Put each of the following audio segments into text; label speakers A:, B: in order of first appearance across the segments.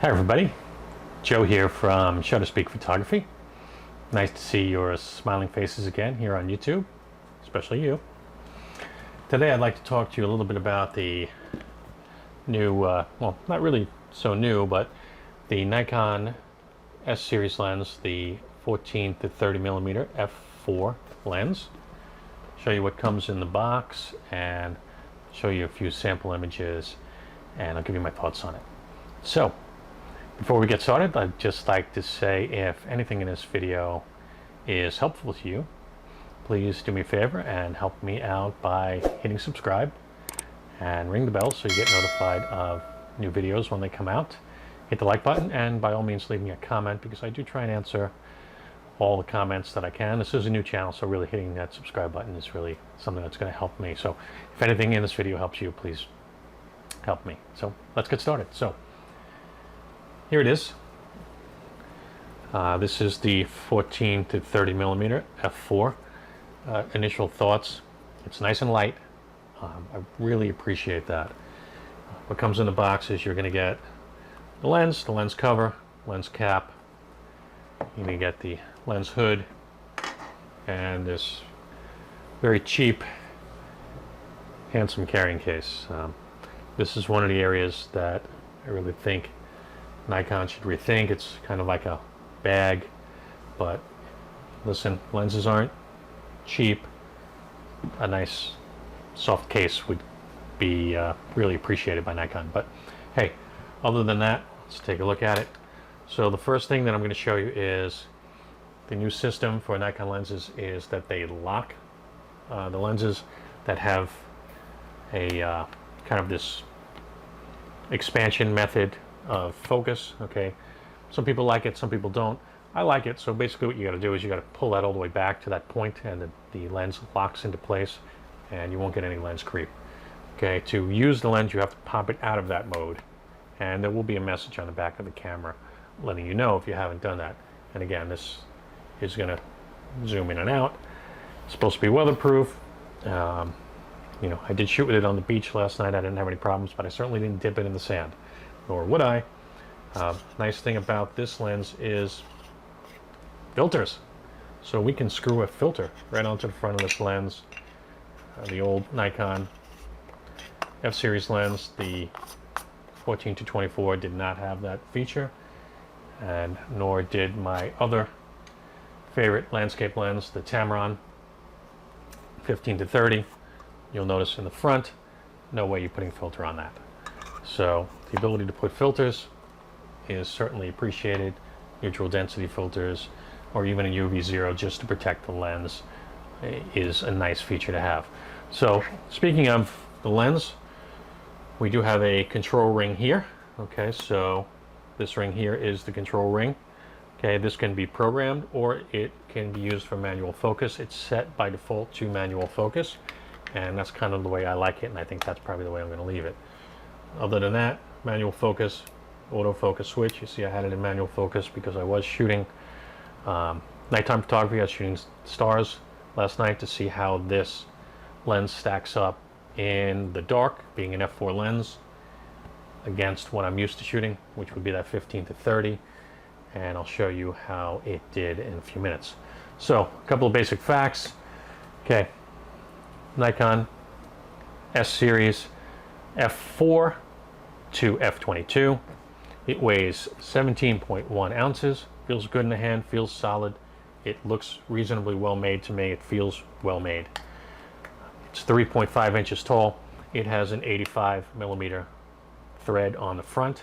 A: Hi everybody, Joe here from SHUTTERSPEAK Photography. Nice to see your smiling faces again here on YouTube, especially you. Today I'd like to talk to you a little bit about the new, well, not really so new, but the Nikon S series lens, the 14 to 30 millimeter f4 lens. Show you what comes in the box and show you a few sample images, and I'll give you my thoughts on it. So, before we get started, I'd just like to say if anything in this video is helpful to you, please do me a favor and help me out by hitting subscribe and ring the bell so you get notified of new videos when they come out. Hit the like button and by all means leave me a comment, because I do try and answer all the comments that I can. This is a new channel, so really hitting that subscribe button is really something that's going to help me. So if anything in this video helps you, please help me. So let's get started. So here it is. This is the 14 to 30 millimeter f4. Initial thoughts: it's nice and light. I really appreciate that. What comes in the box is you're going to get the lens cover, lens cap. You're going to get the lens hood and this very cheap, handsome carrying case. This is one of the areas that I really think Nikon should rethink. It's kind of like a bag, but listen, lenses aren't cheap. A nice soft case would be really appreciated by Nikon. But hey, other than that, let's take a look at it. So the first thing that I'm going to show you is the new system for Nikon lenses is that they lock the lenses that have a kind of this expansion method of focus. Okay, some people like it, some people don't. I like it. So basically what you got to do is you got to pull that all the way back to that point, and the lens locks into place and you won't get any lens creep. Okay, to use the lens you have to pop it out of that mode, and there will be a message on the back of the camera letting you know if you haven't done that. And again, this is going to zoom in and out. It's supposed to be weatherproof. You know, I did shoot with it on the beach last night. I didn't have any problems, but I certainly didn't dip it in the sand, nor would I. Nice thing about this lens is filters. So we can screw a filter right onto the front of this lens. The old Nikon F-series lens, the 14 to 24, did not have that feature, and nor did my other favorite landscape lens, the Tamron 15 to 30. You'll notice in the front, no way you're putting filter on that. So the ability to put filters is certainly appreciated. Neutral density filters, or even a UV zero just to protect the lens, is a nice feature to have. So speaking of the lens, we do have a control ring here. Okay, so this ring here is the control ring. Okay, this can be programmed or it can be used for manual focus. It's set by default to manual focus, and that's kind of the way I like it, and I think that's probably the way I'm going to leave it. Other than that, manual focus, autofocus switch. You see I had it in manual focus because I was shooting nighttime photography. I was shooting stars last night to see how this lens stacks up in the dark, being an f4 lens, against what I'm used to shooting, which would be that 15 to 30, and I'll show you how it did in a few minutes. So a couple of basic facts. Okay, Nikon S series f4 to f22. It weighs 17.1 ounces. Feels good in the hand, feels solid. It looks reasonably well made to me. It feels well made. It's 3.5 inches tall. It has an 85 millimeter thread on the front,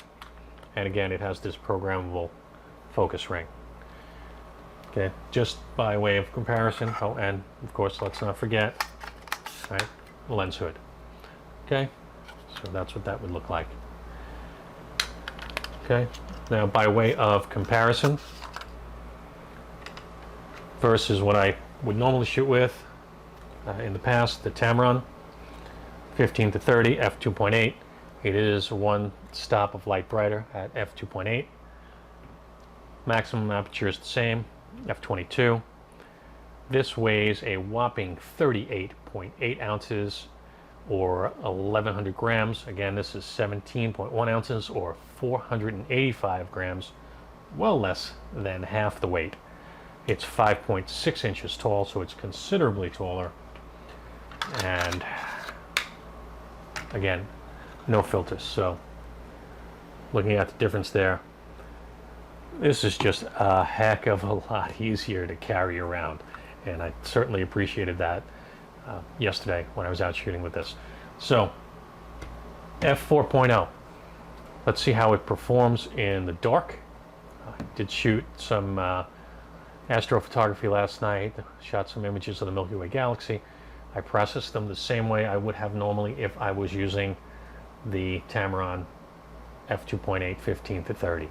A: and again it has this programmable focus ring. Okay, just by way of comparison. Oh, and of course let's not forget, right, the lens hood. Okay, so that's what that would look like. Okay, now by way of comparison versus what I would normally shoot with in the past, the Tamron 15 to 30 f2.8. It is one stop of light brighter at f2.8. Maximum aperture is the same, f22. This weighs a whopping 38.8 ounces or 1100 grams. Again, this is 17.1 ounces or 485 grams, well less than half the weight. It's 5.6 inches tall, so it's considerably taller. And again, no filters. So looking at the difference there, this is just a heck of a lot easier to carry around. And I certainly appreciated that yesterday when I was out shooting with this. So f4.0, let's see how it performs in the dark. I did shoot some astrophotography last night, shot some images of the Milky Way galaxy. I processed them the same way I would have normally if I was using the Tamron f2.8 15 to 30.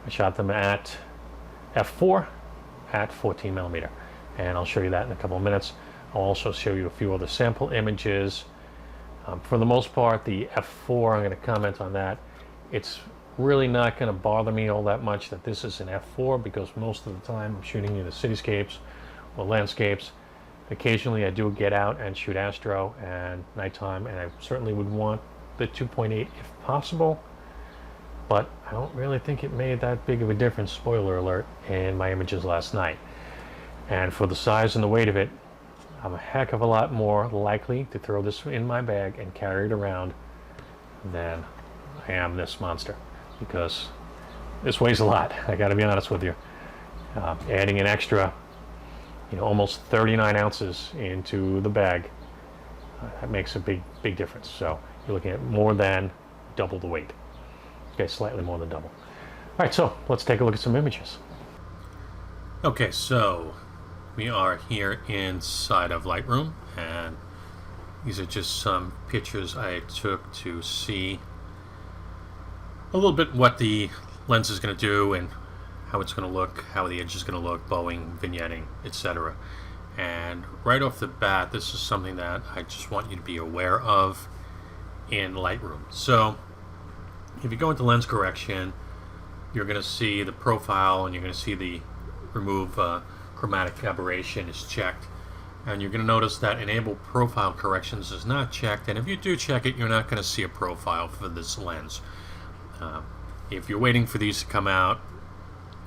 A: I shot them at f4 at 14 millimeter, and I'll show you that in a couple of minutes. I'll also show you a few other sample images. For the most part, the f4, I'm going to comment on that. It's really not going to bother me all that much that this is an f4, because most of the time I'm shooting either cityscapes or landscapes. Occasionally I do get out and shoot astro and nighttime, and I certainly would want the 2.8 if possible, but I don't really think it made that big of a difference, spoiler alert, in my images last night. And for the size and the weight of it, I'm a heck of a lot more likely to throw this in my bag and carry it around than I am this monster, because this weighs a lot. I got to be honest with you. Adding an extra, almost 39 ounces into the bag, that makes a big difference. So you're looking at more than double the weight. Okay, slightly more than double. All right, so let's take a look at some images. Okay, so we are here inside of Lightroom, and these are just some pictures I took to see a little bit what the lens is going to do and how it's going to look, how the edge is going to look, bowing, vignetting, etc. And right off the bat, this is something that I just want you to be aware of in Lightroom. So if you go into lens correction, you're going to see the profile, and you're going to see the remove chromatic aberration is checked, and you're going to notice that enable profile corrections is not checked, and if you do check it, you're not going to see a profile for this lens. If you're waiting for these to come out,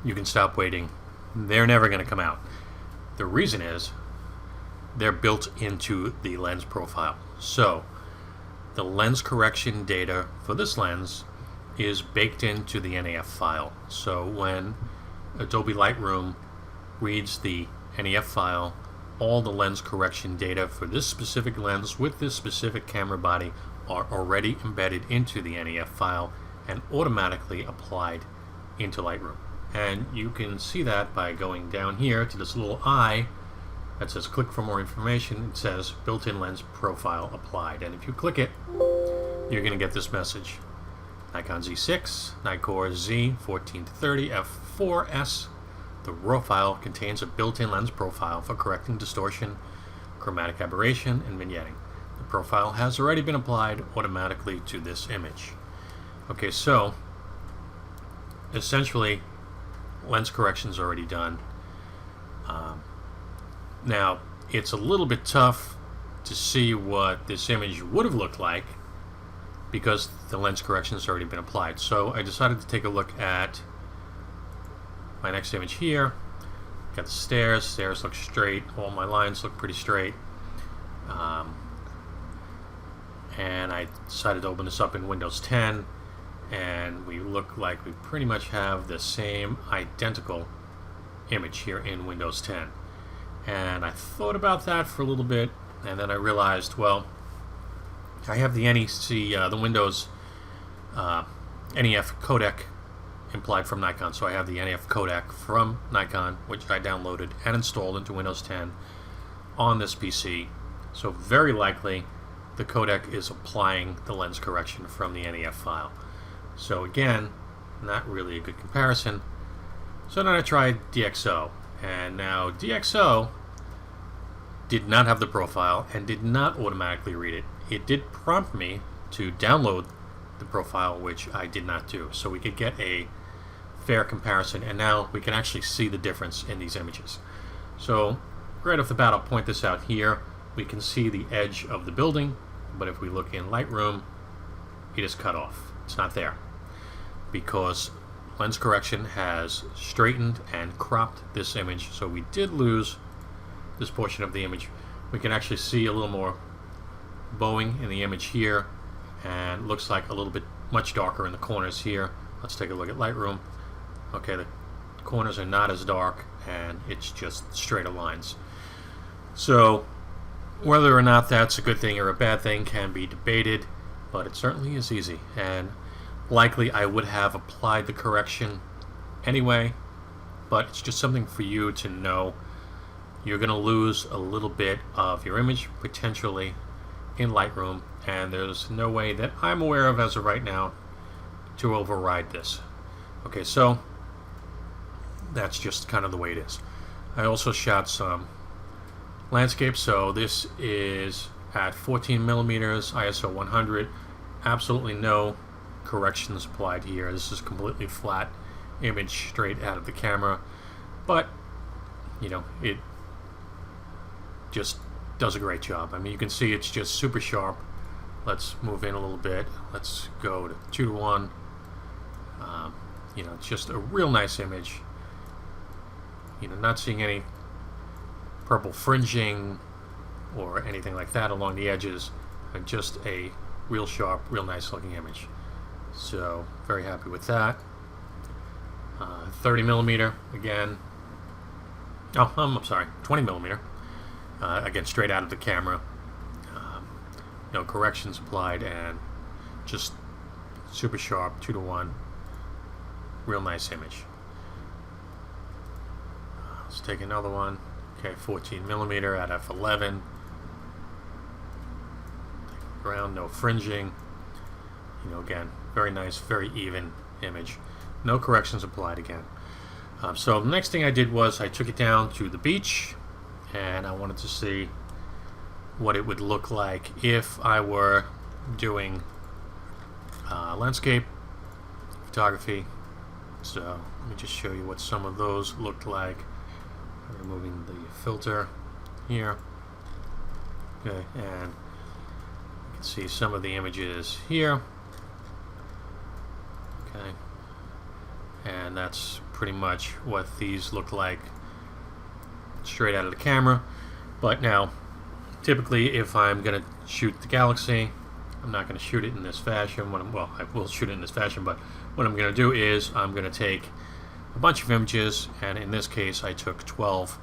A: you can stop waiting. They're never going to come out. The reason is they're built into the lens profile. So the lens correction data for this lens is baked into the NAF file. So when Adobe Lightroom reads the NAF file, all the lens correction data for this specific lens with this specific camera body are already embedded into the NAF file and automatically applied into Lightroom. And you can see that by going down here to this little eye that says click for more information. It says built-in lens profile applied, and if you click it, you're going to get this message: Nikon Z6, NIKKOR Z 14 to 30 f4s. The raw file contains a built-in lens profile for correcting distortion, chromatic aberration, and vignetting. The profile has already been applied automatically to this image. Okay, so essentially lens correction's already done. Now it's a little bit tough to see what this image would have looked like because the lens correction has already been applied. So I decided to take a look at my next image here. Got the stairs. Stairs look straight. All my lines look pretty straight. And I decided to open this up in Windows 10, and we look like we pretty much have the same identical image here in Windows 10. And I thought about that for a little bit, and then I realized, well, I have the the Windows NEF codec implied from Nikon. So I have the NEF codec from Nikon, which I downloaded and installed into Windows 10 on this PC. So very likely the codec is applying the lens correction from the NEF file. So again, not really a good comparison. So then I tried DxO, and now DxO did not have the profile and did not automatically read it. It did prompt me to download the profile, which I did not do. So we could get a fair comparison, and now we can actually see the difference in these images. So right off the bat, I'll point this out here. We can see the edge of the building but if we look in Lightroom, it is cut off. It's not there because lens correction has straightened and cropped this image, so we did lose this portion of the image. We can actually see a little more bowing in the image here, and looks like a little bit much darker in the corners here. Let's take a look at Lightroom. Okay, the corners are not as dark, and it's just straighter lines. So whether or not that's a good thing or a bad thing can be debated, but it certainly is easy, and likely I would have applied the correction anyway, but it's just something for you to know. You're going to lose a little bit of your image potentially in Lightroom, and there's no way that I'm aware of as of right now to override this. Okay, so that's just kind of the way it is. I also shot some landscape, so this is at 14 millimeters, ISO 100, absolutely no corrections applied here. This is completely flat image straight out of the camera, but you know, it just does a great job. I mean, you can see it's just super sharp. Let's move in a little bit. Let's go to 2:1. You know, it's just a real nice image. You know, not seeing any purple fringing or anything like that along the edges, and just a real sharp, real nice looking image. So very happy with that. 30 millimeter again. Oh, I'm sorry, 20 millimeter. Again, straight out of the camera. No corrections applied, and just super sharp, 2:1. Real nice image. Let's take another one. Okay, 14 millimeter at f11. Ground, no fringing. You know, again, very nice, very even image. No corrections applied again. So the next thing I did was I took it down to the beach, and I wanted to see what it would look like if I were doing landscape photography. So let me just show you what some of those looked like. I'm removing the filter here. Okay, and you can see some of the images here. Okay, and that's pretty much what these look like straight out of the camera. But now, typically, if I'm going to shoot the Galaxy, I'm not going to shoot it in this fashion. Well, I will shoot it in this fashion, but what I'm going to do is I'm going to take a bunch of images, and in this case I took 12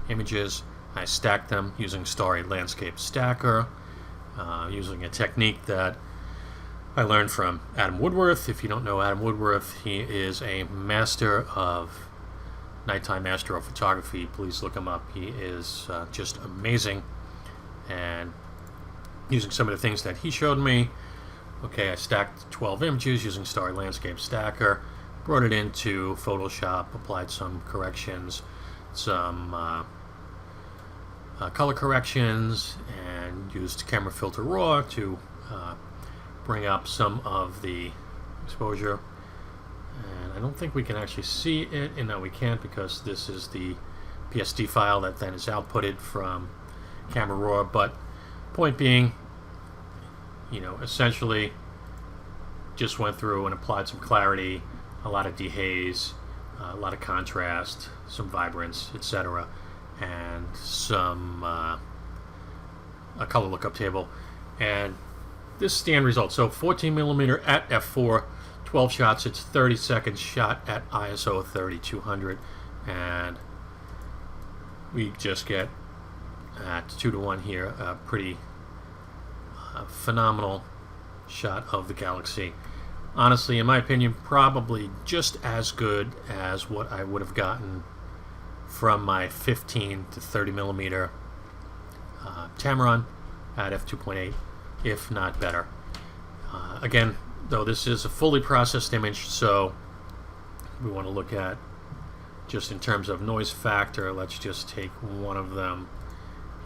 A: images. I stacked them using Starry Landscape Stacker, using a technique that I learned from Adam Woodworth. If you don't know Adam Woodworth, he is a master of nighttime astrophotography. Please look him up. He is just amazing. And using some of the things that he showed me, okay, I stacked 12 images using Starry Landscape Stacker, brought it into Photoshop, applied some corrections, some color corrections, and used Camera Filter Raw to bring up some of the exposure. And I don't think we can actually see it, and no, we can't, because this is the PSD file that then is outputted from Camera Raw. But point being, you know, essentially just went through and applied some clarity, a lot of dehaze, a lot of contrast, some vibrance, etc., and some a color lookup table. And this is the end result. So 14 millimeter at f4, 12 shots. It's 30 seconds shot at ISO 3200, and we just get at 2:1 here a pretty phenomenal shot of the Galaxy. Honestly, in my opinion, probably just as good as what I would have gotten from my 15 to 30 millimeter Tamron at f2.8, if not better. Again, though, this is a fully processed image, so we want to look at just in terms of noise factor. Let's just take one of them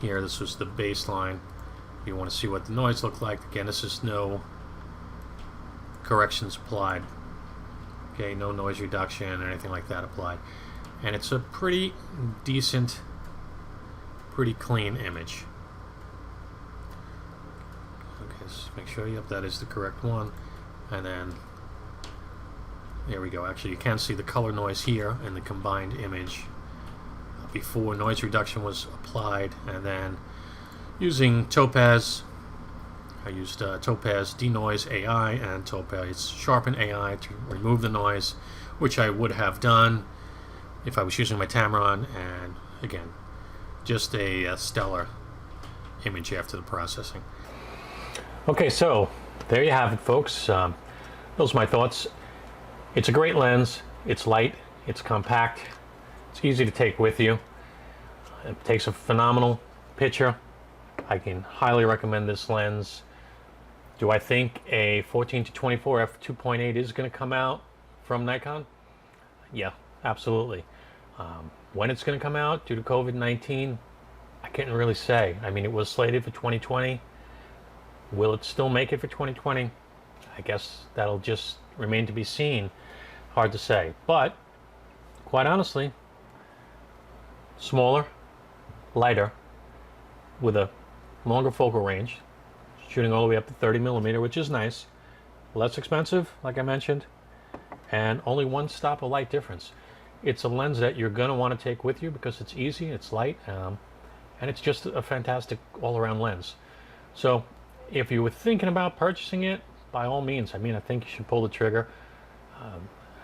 A: here. This was the baseline. You want to see what the noise looked like. Again, this is no corrections applied. Okay, no noise reduction or anything like that applied. And it's a pretty decent, pretty clean image. Let's make sure, yep, that is the correct one. And then there we go. Actually, you can see the color noise here in the combined image before noise reduction was applied. And then using Topaz, I used Topaz DeNoise AI and Topaz Sharpen AI to remove the noise, which I would have done if I was using my Tamron. And again, just a stellar image after the processing. Okay, so there you have it, folks. Those are my thoughts. It's a great lens. It's light, it's compact, it's easy to take with you. It takes a phenomenal picture. I can highly recommend this lens. Do I think a 14 to 24 f2.8 is going to come out from Nikon? Yeah, absolutely. When it's going to come out due to COVID-19, I can't really say. I mean, it was slated for 2020. Will it still make it for 2020? I guess that'll just remain to be seen. Hard to say. But quite honestly, smaller, lighter, with a longer focal range, shooting all the way up to 30 millimeter, which is nice. Less expensive, like I mentioned, and only one stop of light difference. It's a lens that you're going to want to take with you because it's easy, it's light, and it's just a fantastic all-around lens. So if you were thinking about purchasing it, by all means, I mean, I think you should pull the trigger.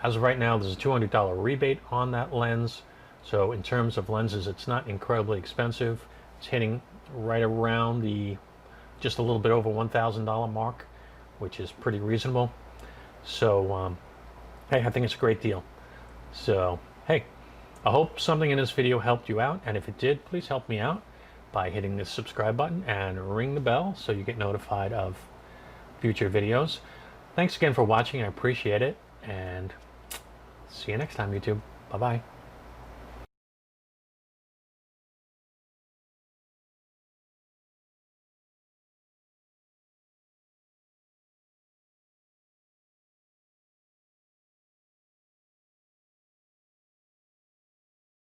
A: As of right now, there's a $200 rebate on that lens. So in terms of lenses, it's not incredibly expensive. It's hitting right around the just a little bit over $1,000 mark, which is pretty reasonable. So hey, I think it's a great deal. So hey, I hope something in this video helped you out, and if it did, please help me out by hitting the subscribe button and ring the bell so you get notified of future videos. Thanks again for watching. I appreciate it, and see you next time, YouTube. Bye bye.